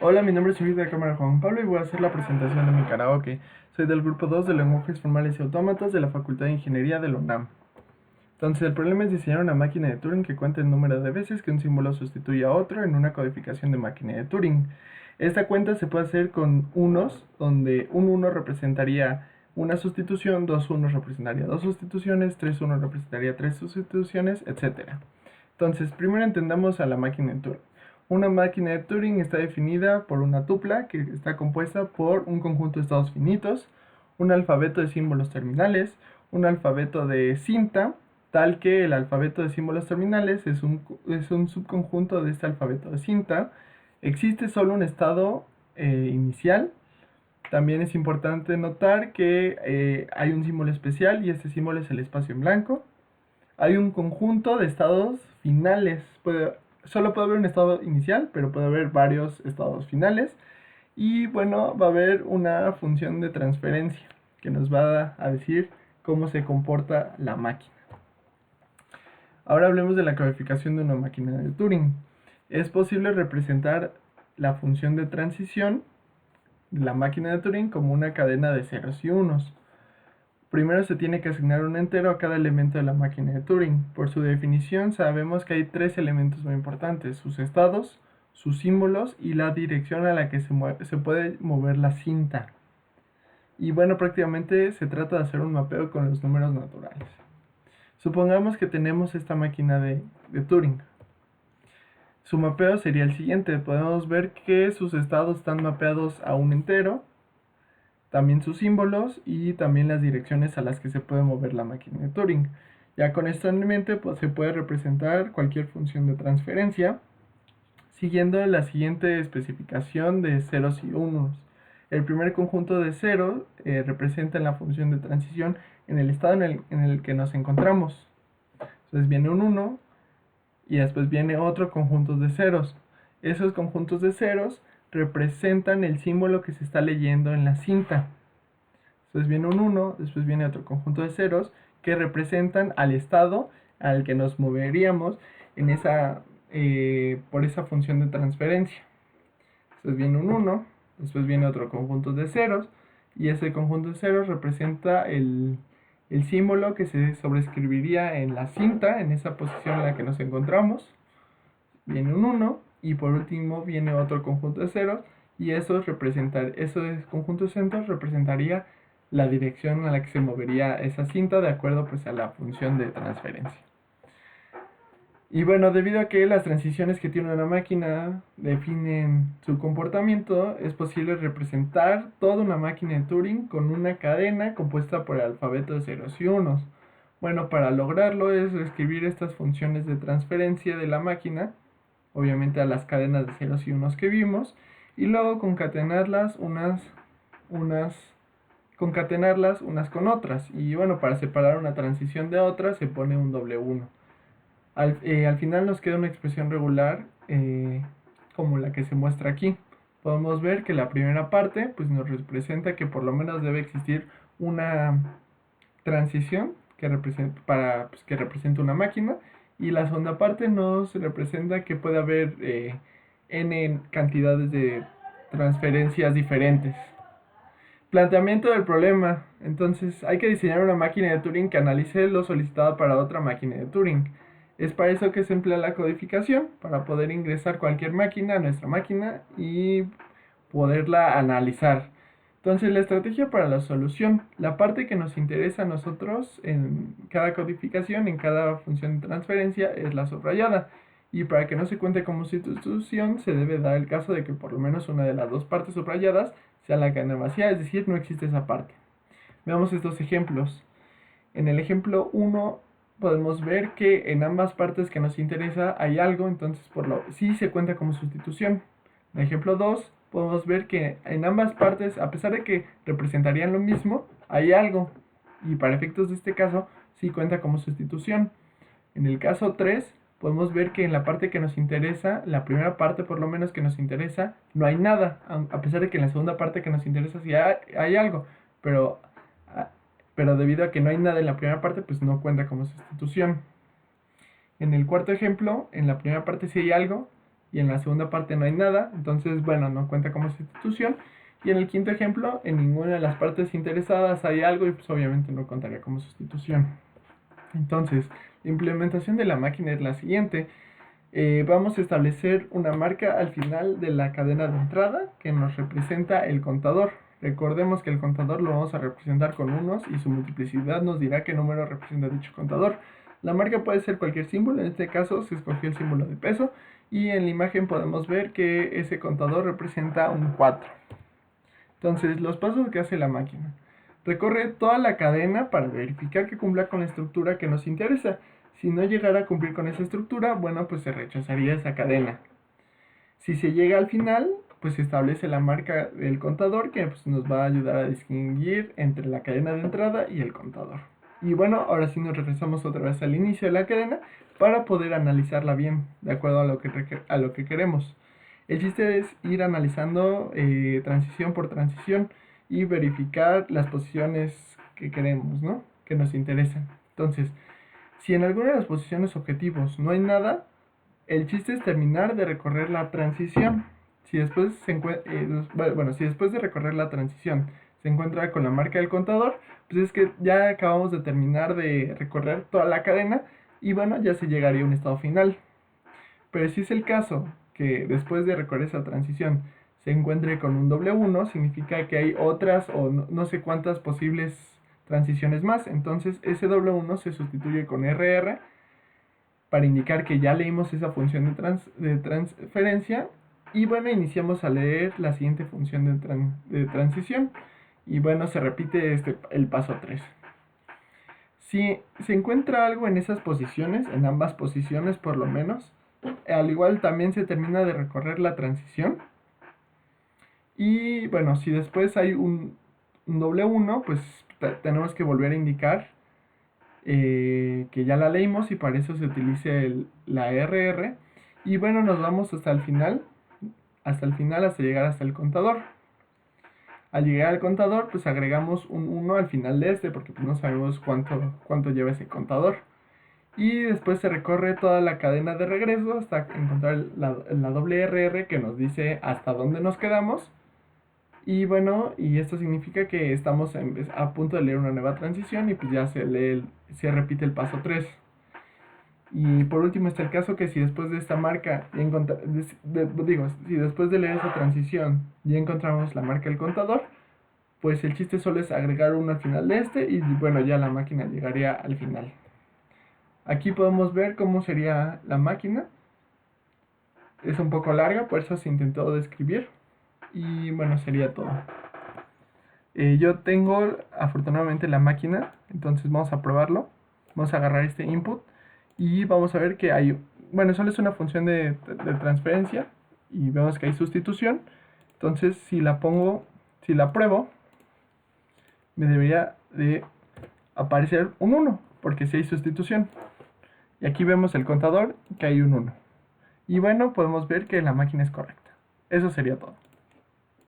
Hola, mi nombre es Luis de Cámara Juan Pablo y voy a hacer la presentación de mi karaoke. Soy del grupo 2 de Lenguajes Formales y Autómatas de la Facultad de Ingeniería de la UNAM. Entonces, el problema es diseñar una máquina de Turing que cuente el número de veces que un símbolo sustituye a otro en una codificación de máquina de Turing. Esta cuenta se puede hacer con unos, donde un 1 representaría una sustitución, dos unos representaría dos sustituciones, tres unos representaría tres sustituciones, etc. Entonces, primero entendamos a la máquina de Turing. Una máquina de Turing está definida por una tupla que está compuesta por un conjunto de estados finitos, un alfabeto de símbolos terminales, un alfabeto de cinta, tal que el alfabeto de símbolos terminales es un subconjunto de este alfabeto de cinta. Existe solo un estado inicial. También es importante notar que hay un símbolo especial y este símbolo es el espacio en blanco. Hay un conjunto de estados finales. Solo puede haber un estado inicial, pero puede haber varios estados finales. Y bueno, va a haber una función de transferencia que nos va a decir cómo se comporta la máquina. Ahora hablemos de la codificación de una máquina de Turing. Es posible representar la función de transición de la máquina de Turing como una cadena de ceros y unos. Primero se tiene que asignar un entero a cada elemento de la máquina de Turing. Por su definición sabemos que hay tres elementos muy importantes: sus estados, sus símbolos y la dirección a la que se puede mover la cinta. Y bueno, prácticamente se trata de hacer un mapeo con los números naturales. Supongamos que tenemos esta máquina de Turing. Su mapeo sería el siguiente: podemos ver que sus estados están mapeados a un entero, también sus símbolos y también las direcciones a las que se puede mover la máquina de Turing. Ya con esto en mente, pues, se puede representar cualquier función de transferencia siguiendo la siguiente especificación de ceros y unos. El primer conjunto de ceros representa la función de transición en el estado en el que nos encontramos. Entonces viene un 1 y después viene otro conjunto de ceros. Esos conjuntos de ceros representan el símbolo que se está leyendo en la cinta. Después viene un 1, después viene otro conjunto de ceros que representan al estado al que nos moveríamos en por esa función de transferencia. Después viene un 1, después viene otro conjunto de ceros y ese conjunto de ceros representa el símbolo que se sobreescribiría en la cinta, en esa posición en la que nos encontramos. Viene un 1 y por último viene otro conjunto de ceros y esos conjuntos de ceros representaría la dirección a la que se movería esa cinta de acuerdo pues a la función de transferencia. Y bueno, debido a que las transiciones que tiene una máquina definen su comportamiento, es posible representar toda una máquina de Turing con una cadena compuesta por el alfabeto de ceros y unos. Bueno, para lograrlo es escribir estas funciones de transferencia de la máquina, obviamente a las cadenas de ceros y unos que vimos, y luego concatenarlas unas con otras. Y bueno, para separar una transición de otra se pone un doble 1. Al final nos queda una expresión regular como la que se muestra aquí. Podemos ver que la primera parte pues nos representa que por lo menos debe existir una transición que represente una máquina, y la segunda parte nos representa que puede haber n cantidades de transferencias diferentes. Planteamiento del problema. Entonces, hay que diseñar una máquina de Turing que analice lo solicitado para otra máquina de Turing. Es para eso que se emplea la codificación, para poder ingresar cualquier máquina a nuestra máquina y poderla analizar. Entonces, la estrategia para la solución: la parte que nos interesa a nosotros en cada codificación, en cada función de transferencia, es la subrayada. Y para que no se cuente como sustitución, se debe dar el caso de que por lo menos una de las dos partes subrayadas sea la cadena vacía, es decir, no existe esa parte. Veamos estos ejemplos. En el ejemplo 1 podemos ver que en ambas partes que nos interesa hay algo, entonces sí se cuenta como sustitución. En el ejemplo 2 podemos ver que en ambas partes, a pesar de que representarían lo mismo, hay algo, y para efectos de este caso sí cuenta como sustitución. En el caso 3 podemos ver que en la parte que nos interesa, la primera parte por lo menos que nos interesa, no hay nada, a pesar de que en la segunda parte que nos interesa sí hay algo, pero, pero debido a que no hay nada en la primera parte, pues no cuenta como sustitución. En el cuarto ejemplo, en la primera parte sí hay algo, y en la segunda parte no hay nada, entonces bueno, no cuenta como sustitución. Y en el quinto ejemplo, en ninguna de las partes interesadas hay algo y pues obviamente no contaría como sustitución. Entonces, la implementación de la máquina es la siguiente. Vamos a establecer una marca al final de la cadena de entrada que nos representa el contador. Recordemos que el contador lo vamos a representar con unos y su multiplicidad nos dirá qué número representa dicho contador. La marca puede ser cualquier símbolo, en este caso se escogió el símbolo de peso y en la imagen podemos ver que ese contador representa un 4. Entonces, los pasos que hace la máquina. Recorre toda la cadena para verificar que cumpla con la estructura que nos interesa. Si no llegara a cumplir con esa estructura, bueno, pues se rechazaría esa cadena. Si se llega al final, pues se establece la marca del contador que pues, nos va a ayudar a distinguir entre la cadena de entrada y el contador. Y bueno, ahora sí nos regresamos otra vez al inicio de la cadena para poder analizarla bien, de acuerdo a lo que queremos. El chiste es ir analizando transición por transición y verificar las posiciones que queremos, ¿no? Que nos interesan. Entonces, si en alguna de las posiciones objetivos no hay nada, el chiste es terminar de recorrer la transición. Si después, si después de recorrer la transición se encuentra con la marca del contador, pues es que ya acabamos de terminar de recorrer toda la cadena y bueno, ya se llegaría a un estado final. Pero si es el caso que después de recorrer esa transición se encuentre con un W1, significa que hay otras o no sé cuántas posibles transiciones más. Entonces ese W1 se sustituye con RR para indicar que ya leímos esa función de transferencia. Y bueno, iniciamos a leer la siguiente función de transición. Y bueno, se repite el paso 3. Si se encuentra algo en esas posiciones, en ambas posiciones por lo menos, al igual también se termina de recorrer la transición. Y bueno, si después hay un W1, pues tenemos que volver a indicar que ya la leímos y para eso se utilice la RR. Y bueno, nos vamos hasta el final, hasta llegar hasta el contador. Al llegar al contador, pues agregamos un 1 al final de porque pues no sabemos cuánto lleva ese contador. Y después se recorre toda la cadena de regreso hasta encontrar la doble RR que nos dice hasta dónde nos quedamos. Y bueno, y esto significa que estamos a punto de leer una nueva transición y pues ya se repite el paso 3. Y por último está el caso que si después de esta marca, si después de leer esa transición ya encontramos la marca del contador, pues el chiste solo es agregar uno al final de y bueno, ya la máquina llegaría al final. Aquí podemos ver cómo sería la máquina. Es un poco larga, por eso se intentó describir. Y bueno, sería todo. Yo tengo afortunadamente la máquina, entonces vamos a probarlo. Vamos a agarrar este input y vamos a ver que hay, bueno, solo es una función de transferencia y vemos que hay sustitución. Entonces si la pruebo, me debería de aparecer un 1, porque si hay sustitución. Y aquí vemos el contador que hay un 1. Y bueno, podemos ver que la máquina es correcta. Eso sería todo.